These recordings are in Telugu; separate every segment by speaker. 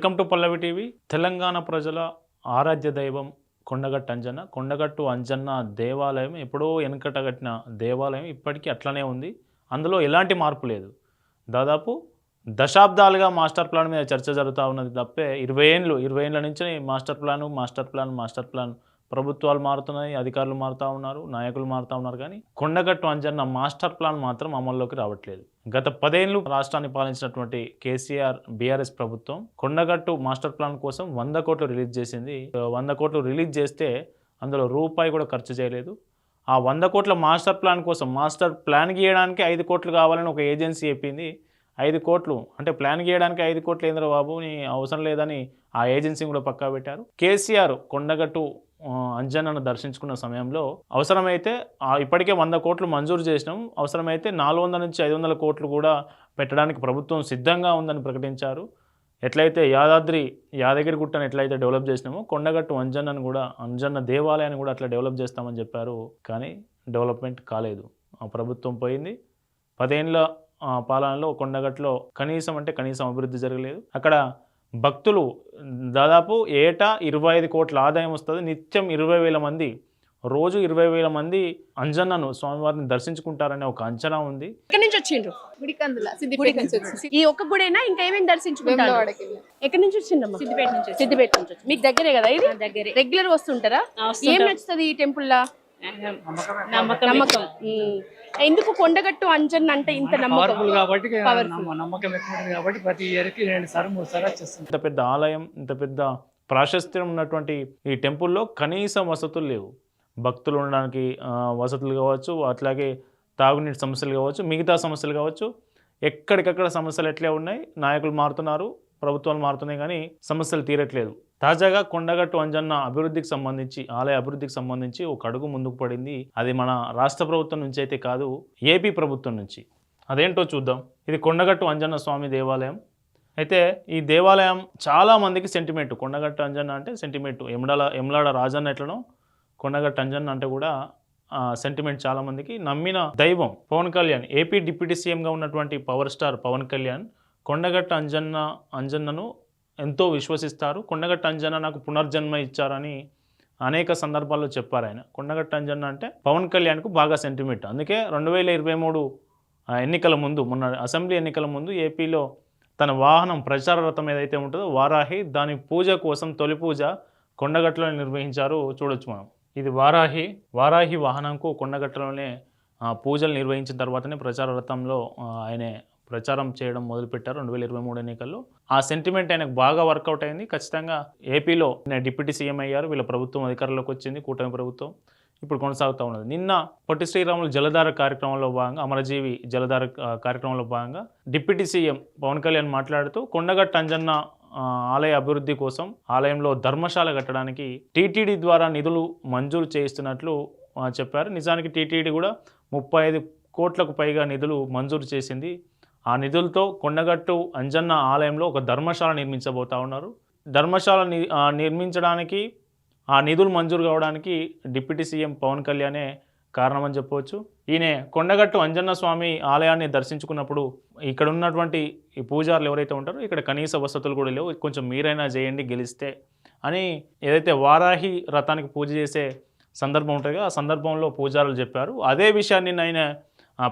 Speaker 1: Welcome to Pallavi TV. Telangana ప్రజల ఆరాధ్య దైవం కొండగట్టు అంజన్న. కొండగట్టు అంజన్న దేవాలయం ఎప్పుడో వెనకట కట్టిన దేవాలయం ఇప్పటికీ అట్లనే ఉంది. అందులో ఎలాంటి మార్పు లేదు. దాదాపు దశాబ్దాలుగా మాస్టర్ ప్లాన్ మీద చర్చ జరుగుతూ ఉన్నది తప్పే 20 ఏళ్ళ నుంచి మాస్టర్ ప్లాన్ ప్రభుత్వాలు మారుతున్నాయి, అధికారులు మారుతూ ఉన్నారు, నాయకులు మారుతూ ఉన్నారు. కానీ కొండగట్టు అంజన్న మాస్టర్ ప్లాన్ మాత్రం అమల్లోకి రావట్లేదు. గత 10 ఏళ్ళు రాష్ట్రాన్ని పాలించినటువంటి కేసీఆర్ బీఆర్ఎస్ ప్రభుత్వం కొండగట్టు మాస్టర్ ప్లాన్ కోసం 100 కోట్లు రిలీజ్ చేసింది. 100 కోట్లు రిలీజ్ చేస్తే అందులో రూపాయి కూడా ఖర్చు చేయలేదు. ఆ 100 కోట్ల మాస్టర్ ప్లాన్ కోసం మాస్టర్ ప్లాన్ గీయడానికి 5 కోట్లు కావాలని ఒక ఏజెన్సీ చెప్పింది. 5 కోట్లు అంటే ప్లాన్ గీయడానికి 5 కోట్లు ఏంద్ర బాబు, నీ అవసరం లేదని ఆ ఏజెన్సీని కూడా పక్కా పెట్టారు. కేసీఆర్ కొండగట్టు అంజన్నను దర్శించుకున్న సమయంలో అవసరమైతే ఇప్పటికే 100 కోట్లు మంజూరు చేసినాం, అవసరమైతే 400 నుంచి 500 కోట్లు కూడా పెట్టడానికి ప్రభుత్వం సిద్ధంగా ఉందని ప్రకటించారు. ఎట్లయితే యాదగిరిగుట్టను ఎట్లయితే డెవలప్ చేసినామో కొండగట్టు అంజన్న దేవాలయాన్ని కూడా అట్లా డెవలప్ చేస్తామని చెప్పారు. కానీ డెవలప్మెంట్ కాలేదు. ఆ ప్రభుత్వం పోయింది. 10 ఏళ్ళ పాలనలో కొండగట్టులో కనీసం అభివృద్ధి జరగలేదు. అక్కడ భక్తులు దాదాపు ఏటా 25 కోట్ల ఆదాయం వస్తుంది. నిత్యం 20,000 మంది, రోజు 20,000 మంది అంజన్నను స్వామివారిని దర్శించుకుంటారనే ఒక అంచనా ఉంది.
Speaker 2: ఎక్కడి నుంచి వచ్చిండ్రు? ఈ ఒక్క గుడేనా, ఇంకా ఏమేమి దర్శించుకుంటారు? ఎక్కడి నుంచి వచ్చిందమ్మా? సిద్దిపేట నుంచి. మీకు దగ్గరే కదా ఇది? దగ్గరే. రెగ్యులర్ వస్తుంటారా? ఏం నచ్చుతుంది ఈ టెంపుల్ లా? నమ్మకం. ఎందుకు కొండగట్టు అంజన్న అంటే ఇంత నమ్మకం?
Speaker 3: నమ్మకం కాబట్టి ప్రతి ఇయర్కి 2-3 సార్లు వచ్చేస్తుంది.
Speaker 1: ఇంత పెద్ద ఆలయం, ఇంత పెద్ద ప్రాశస్త్యం ఉన్నటువంటి ఈ టెంపుల్లో కనీసం వసతులు లేవు. భక్తులు ఉండడానికి వసతులు కావచ్చు, అట్లాగే తాగునీటి సమస్యలు కావచ్చు, మిగతా సమస్యలు కావచ్చు, ఎక్కడికక్కడ సమస్యలు ఎట్లే ఉన్నాయి. నాయకులు మారుతున్నారు, ప్రభుత్వాలు మారుతున్నాయి, కానీ సమస్యలు తీరట్లేదు. తాజాగా కొండగట్టు అంజన్న ఆలయ అభివృద్ధికి సంబంధించి ఒక అడుగు ముందుకు పడింది. అది మన రాష్ట్ర ప్రభుత్వం నుంచి అయితే కాదు, ఏపీ ప్రభుత్వం నుంచి. అదేంటో చూద్దాం. ఇది కొండగట్టు అంజన్న స్వామి దేవాలయం. అయితే ఈ దేవాలయం చాలా మందికి సెంటిమెంట్. కొండగట్టు అంజన్న అంటే సెంటిమెంట్. ఎమ్లాడ రాజన్న ఎట్లనో కొండగట్టు అంజన్న అంటే కూడా సెంటిమెంట్. చాలా మందికి నమ్మిన దైవం పవన్ కళ్యాణ్. ఏపీ డిప్యూటీ సీఎంగా ఉన్నటువంటి పవర్ స్టార్ పవన్ కళ్యాణ్ కొండగట్టు అంజన్నను ఎంతో విశ్వసిస్తారు. కొండగట్టు అంజన్న నాకు పునర్జన్మ ఇచ్చారని అనేక సందర్భాల్లో చెప్పారు ఆయన. కొండగట్టు అంజన్న అంటే పవన్ కళ్యాణ్కు బాగా సెంటిమెంట్. అందుకే 2023 ఎన్నికల ముందు, మొన్న అసెంబ్లీ ఎన్నికల ముందు ఏపీలో తన వాహనం ప్రచార రథం ఏదైతే ఉంటుందో వారాహి, దాని పూజ కోసం తొలి పూజ కొండగట్టులో నిర్వహించారు. చూడొచ్చు మనం. ఇది వారాహి వాహనంకు కొండగట్టులోనే పూజలు నిర్వహించిన తర్వాతనే ప్రచార రథంలో ఆయనే ప్రచారం చేయడం మొదలుపెట్టారు 2023 ఎన్నికల్లో. ఆ సెంటిమెంట్ ఆయనకు బాగా వర్కౌట్ అయింది. ఖచ్చితంగా ఏపీలో డిప్యూటీ సీఎం అయ్యారు. వీళ్ళ ప్రభుత్వం అధికారంలోకి వచ్చింది, కూటమి ప్రభుత్వం ఇప్పుడు కొనసాగుతూ ఉన్నది. నిన్న పొట్టి శ్రీరాములు జలధార కార్యక్రమంలో భాగంగా, అమరజీవి జలధార కార్యక్రమంలో భాగంగా డిప్యూటీ సీఎం పవన్ కళ్యాణ్ మాట్లాడుతూ కొండగట్టు అంజన్న ఆలయ అభివృద్ధి కోసం ఆలయంలో ధర్మశాల కట్టడానికి టీటీడీ ద్వారా నిధులు మంజూరు చేయిస్తున్నట్లు చెప్పారు. నిజానికి టీటీడీ కూడా 35 కోట్లకు పైగా నిధులు మంజూరు చేసింది. ఆ నిధులతో కొండగట్టు అంజన్న ఆలయంలో ఒక ధర్మశాల నిర్మించబోతా ఉన్నారు. ధర్మశాల నిర్మించడానికి ఆ నిధులు మంజూరు కావడానికి డిప్యూటీ సీఎం పవన్ కళ్యాణే కారణమని చెప్పవచ్చు. ఈయన కొండగట్టు అంజన్న స్వామి ఆలయాన్ని దర్శించుకున్నప్పుడు ఇక్కడ ఉన్నటువంటి ఈ పూజారులు ఎవరైతే ఉంటారో ఇక్కడ కనీస వసతులు కూడా లేవు, కొంచెం మీరైనా చేయండి గెలిస్తే అని ఏదైతే వారాహి రథానికి పూజ చేసే సందర్భం ఉంటుందో ఆ సందర్భంలో పూజారులు చెప్పారు. అదే విషయాన్ని ఆయన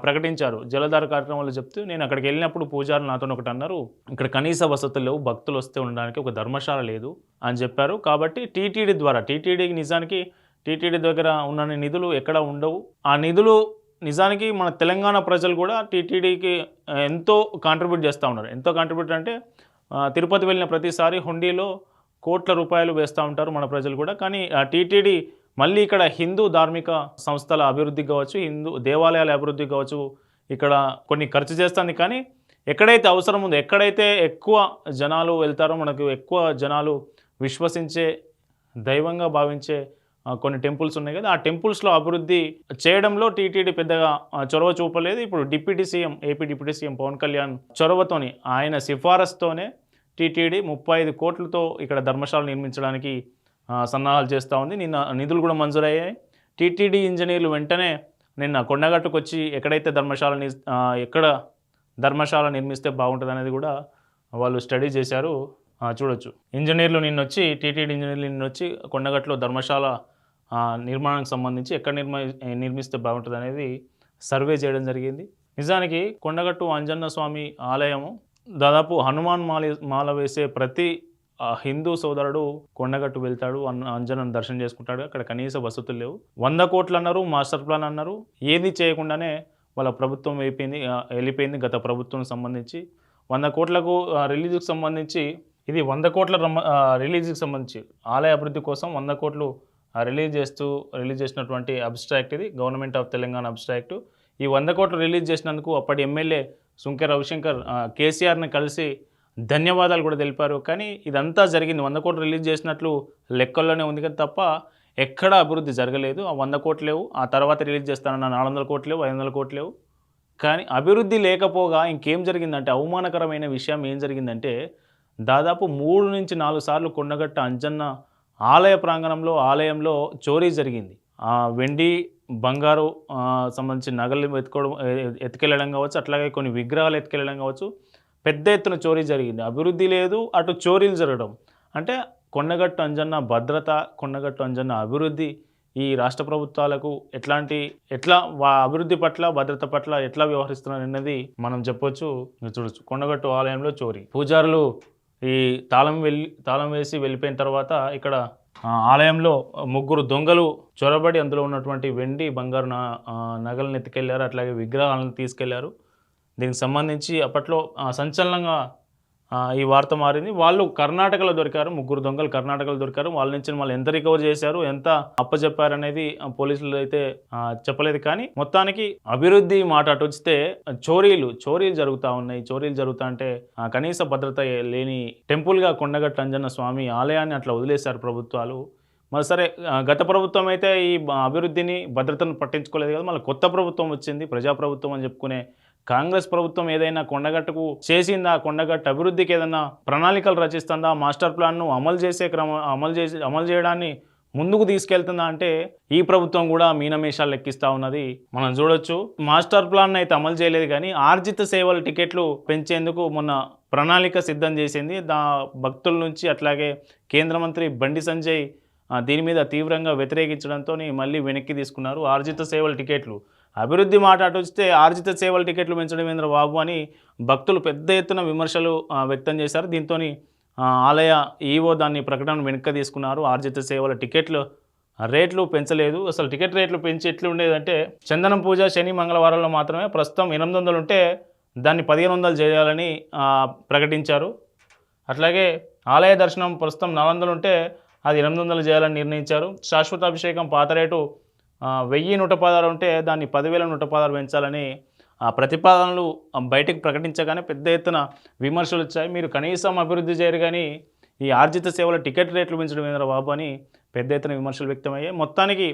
Speaker 1: ప్రకటించారు జలధార కార్యక్రమంలో చెప్తూ. నేను అక్కడికి వెళ్ళినప్పుడు పూజారులు నాతో ఒకటి అన్నారు, ఇక్కడ కనీస వసతులు లేవు, భక్తులు వస్తే ఉండడానికి ఒక ధర్మశాల లేదు అని చెప్పారు. కాబట్టి టీటీడీకి నిజానికి టీటీడీ దగ్గర ఉన్న నిధులు ఎక్కడ ఉండవు. ఆ నిధులు నిజానికి మన తెలంగాణ ప్రజలు కూడా టీటీడీకి ఎంతో కాంట్రిబ్యూట్ చేస్తూ ఉన్నారు. ఎంతో కాంట్రిబ్యూట్ అంటే తిరుపతి వెళ్ళిన ప్రతిసారి హుండీలో కోట్ల రూపాయలు వేస్తూ ఉంటారు మన ప్రజలు కూడా. కానీ టీటీడీ మళ్ళీ ఇక్కడ హిందూ ధార్మిక సంస్థల అభివృద్ధికి కావచ్చు, హిందూ దేవాలయాల అభివృద్ధికి కావచ్చు ఇక్కడ కొన్ని ఖర్చు చేస్తుంది. కానీ ఎక్కడైతే అవసరం ఉందో, ఎక్కడైతే ఎక్కువ జనాలు వెళ్తారో, మనకు ఎక్కువ జనాలు విశ్వసించే దైవంగా భావించే కొన్ని టెంపుల్స్ ఉన్నాయి కదా, ఆ టెంపుల్స్లో అభివృద్ధి చేయడంలో టీటీడీ పెద్దగా చొరవ చూపలేదు. ఇప్పుడు AP deputy CM Pawan Kalyan చొరవతోని, ఆయన సిఫారసుతోనే టీటీడీ 35 కోట్లతో ఇక్కడ ధర్మశాల నిర్మించడానికి సన్నాహాలు చేస్తూ ఉంది. నిన్న నిధులు కూడా మంజూరయ్యాయి. టీటీడీ ఇంజనీర్లు వెంటనే నిన్న కొండగట్టుకు వచ్చి ఎక్కడ ధర్మశాల నిర్మిస్తే బాగుంటుంది అనేది కూడా వాళ్ళు స్టడీ చేశారు. చూడొచ్చు. ఇంజనీర్లు నిన్నొచ్చి టీటీడీ ఇంజనీర్లు నిన్నొచ్చి కొండగట్టులో ధర్మశాల నిర్మాణానికి సంబంధించి ఎక్కడ నిర్మిస్తే బాగుంటుందనేది సర్వే చేయడం జరిగింది. నిజానికి కొండగట్టు అంజన్న స్వామి ఆలయము దాదాపు హనుమాన్ మాల వేసే ప్రతి హిందూ సోదరుడు కొండగట్టు వెళ్తాడు, అంజనను దర్శనం చేసుకుంటాడు. అక్కడ కనీస వసతులు లేవు. 100 కోట్లు అన్నారు, మాస్టర్ ప్లాన్ అన్నారు, ఏది చేయకుండానే వాళ్ళ ప్రభుత్వం వెళ్ళిపోయింది. గత ప్రభుత్వం సంబంధించి 100 కోట్లకు రిలీజ్కి సంబంధించి, ఇది 100 కోట్ల రిలీజ్కి సంబంధించి ఆలయ అభివృద్ధి కోసం 100 కోట్లు రిలీజ్ చేసినటువంటి అబ్స్ట్రాక్ట్ ఇది, గవర్నమెంట్ ఆఫ్ తెలంగాణ అబ్స్ట్రాక్ట్. ఈ 100 కోట్లు రిలీజ్ చేసినందుకు అప్పటి ఎమ్మెల్యే సుంకె రవిశంకర్ కేసీఆర్ని కలిసి ధన్యవాదాలు కూడా తెలిపారు. కానీ ఇదంతా జరిగింది 100 కోట్లు రిలీజ్ చేసినట్లు లెక్కల్లోనే ఉంది కానీ తప్ప ఎక్కడ అభివృద్ధి జరగలేదు. ఆ 100 కోట్లు లేవు, ఆ తర్వాత రిలీజ్ చేస్తానన్న 400 కోట్లు లేవు, 500 కోట్లు లేవు. కానీ అభివృద్ధి లేకపోగా ఇంకేం జరిగిందంటే, అవమానకరమైన విషయం ఏం జరిగిందంటే, దాదాపు 3 నుంచి 4 సార్లు కొండగట్ట అంజన్న ఆలయ ప్రాంగణంలో ఆలయంలో చోరీ జరిగింది. వెండి బంగారు సంబంధించిన నగలు ఎత్తుకెళ్ళడం కావచ్చు, అట్లాగే కొన్ని విగ్రహాలు ఎత్తుకెళ్ళడం కావచ్చు, పెద్ద ఎత్తున చోరీ జరిగింది. అభివృద్ధి లేదు, అటు చోరీలు జరగడం. అంటే కొండగట్టు అంజన్న భద్రత, కొండగట్టు అంజన్న అభివృద్ధి ఈ రాష్ట్ర ప్రభుత్వాలకు ఎట్లా అభివృద్ధి పట్ల భద్రత పట్ల ఎట్లా వ్యవహరిస్తున్నారు అన్నది మనం చెప్పొచ్చు. చూడొచ్చు, కొండగట్టు ఆలయంలో చోరీ. పూజారులు ఈ తాళం వేసి వెళ్ళిపోయిన తర్వాత ఇక్కడ ఆలయంలో 3 దొంగలు చొరబడి అందులో ఉన్నటువంటి వెండి బంగారు నగలను ఎత్తుకెళ్లారు, అట్లాగే విగ్రహాలను తీసుకెళ్లారు. దీనికి సంబంధించి అప్పట్లో సంచలనంగా ఈ వార్త మారింది. వాళ్ళు కర్ణాటకలో దొరికారు, 3 దొంగలు కర్ణాటకలో దొరికారు. వాళ్ళ నుంచి వాళ్ళు ఎంత రికవర్ చేశారు, ఎంత అప్పచెప్పారు అనేది పోలీసులు అయితే చెప్పలేదు. కానీ మొత్తానికి అభివృద్ధి మాట అటు వస్తే చోరీలు జరుగుతూ ఉన్నాయి. చోరీలు జరుగుతా అంటే కనీస భద్రత లేని టెంపుల్గా కొండగట్టు అంజన్న స్వామి ఆలయాన్ని అట్లా వదిలేశారు ప్రభుత్వాలు. మరి సరే, గత ప్రభుత్వం అయితే ఈ అభివృద్ధిని భద్రతను పట్టించుకోలేదు కదా, మళ్ళీ కొత్త ప్రభుత్వం వచ్చింది, ప్రజాప్రభుత్వం అని చెప్పుకునే కాంగ్రెస్ ప్రభుత్వం ఏదైనా కొండగట్టుకు చేసిందా, కొండగట్టు అభివృద్ధికి ఏదైనా ప్రణాళికలు రచిస్తుందా, మాస్టర్ ప్లాన్ను అమలు చేయడాన్ని ముందుకు తీసుకెళ్తుందా అంటే ఈ ప్రభుత్వం కూడా మీనమేషాలు లెక్కిస్తూ ఉన్నది. మనం చూడొచ్చు, మాస్టర్ ప్లాన్ అయితే అమలు చేయలేదు కానీ ఆర్జిత సేవల టికెట్లు పెంచేందుకు మొన్న ప్రణాళిక సిద్ధం చేసింది. భక్తుల నుంచి అట్లాగే కేంద్ర మంత్రి బండి సంజయ్ దీని మీద తీవ్రంగా వ్యతిరేకించడంతో మళ్ళీ వెనక్కి తీసుకున్నారు. ఆర్జిత సేవల టికెట్లు అభివృద్ధి మాట అటు వస్తే ఆర్జిత సేవల టికెట్లు పెంచడం ఏంద్ర బాబు అని భక్తులు పెద్ద ఎత్తున విమర్శలు వ్యక్తం చేశారు. దీంతో ఆలయ ఈవో దాన్ని ప్రకటన వెనక్కి తీసుకున్నారు. ఆర్జిత సేవల టికెట్లు రేట్లు పెంచలేదు. అసలు టికెట్ రేట్లు పెంచి ఎట్లా ఉండేదంటే, చందనం పూజ శని మంగళవారాల్లో మాత్రమే ప్రస్తుతం 800 ఉంటే దాన్ని 1500 చేయాలని ప్రకటించారు. అట్లాగే ఆలయ దర్శనం ప్రస్తుతం 400 ఉంటే అది 800 చేయాలని నిర్ణయించారు. శాశ్వత అభిషేకం పాత రేటు 1116 ఉంటే దాన్ని 10,116 పెంచాలని ప్రతిపాదనలు బయటకు ప్రకటించగానే పెద్ద ఎత్తున విమర్శలు వచ్చాయి. మీరు కనీసం అభివృద్ధి చేయరు కానీ ఈ ఆర్జిత సేవల టికెట్ రేట్లు పెంచడం ఏంద్ర బాబు అని పెద్ద ఎత్తున విమర్శలు వ్యక్తమయ్యాయి. మొత్తానికి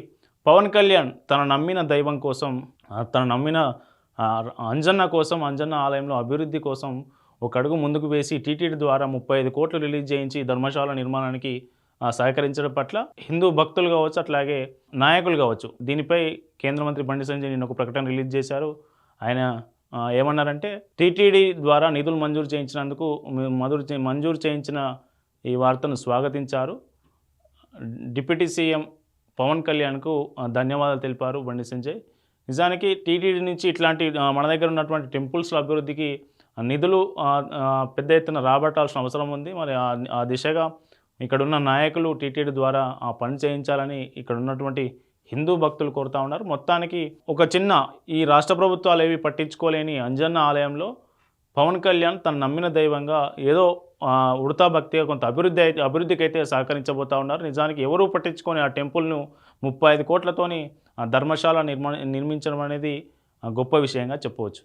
Speaker 1: పవన్ కళ్యాణ్ తన నమ్మిన దైవం కోసం, తన నమ్మిన అంజన్న కోసం, అంజన్న ఆలయంలో అభివృద్ధి కోసం ఒక అడుగు ముందుకు వేసి టీటీడీ ద్వారా 35 కోట్లు రిలీజ్ చేయించి ధర్మశాల నిర్మాణానికి సహకరించడం పట్ల హిందూ భక్తులు కావచ్చు, అట్లాగే నాయకులు కావచ్చు, దీనిపై కేంద్ర మంత్రి బండి సంజయ్ నిన్న ఒక ప్రకటన రిలీజ్ చేశారు. ఆయన ఏమన్నారంటే, టీటీడీ ద్వారా నిధులు మంజూరు చేయించిన ఈ వార్తను స్వాగతించారు. డిప్యూటీ సీఎం పవన్ కళ్యాణ్కు ధన్యవాదాలు తెలిపారు బండి సంజయ్. నిజానికి టీటీడీ నుంచి ఇట్లాంటి మన దగ్గర ఉన్నటువంటి టెంపుల్స్ల అభివృద్ధికి నిధులు పెద్ద ఎత్తున రాబట్టాల్సిన అవసరం ఉంది. మరి ఆ దిశగా ఇక్కడున్న నాయకులు టీటీడీ ద్వారా ఆ పని చేయించాలని ఇక్కడ ఉన్నటువంటి హిందూ భక్తులు కోరుతూ ఉన్నారు. మొత్తానికి ఒక చిన్న ఈ రాష్ట్ర ప్రభుత్వాలు ఏవి పట్టించుకోలేని అంజన్న ఆలయంలో పవన్ కళ్యాణ్ తన నమ్మిన దైవంగా ఏదో ఉడతా భక్తిగా కొంత అభివృద్ధికి అయితే సహకరించబోతూ ఉన్నారు. నిజానికి ఎవరూ పట్టించుకొని ఆ టెంపుల్ను 35 కోట్లతోని ధర్మశాల నిర్మించడం అనేది గొప్ప విషయంగా చెప్పవచ్చు.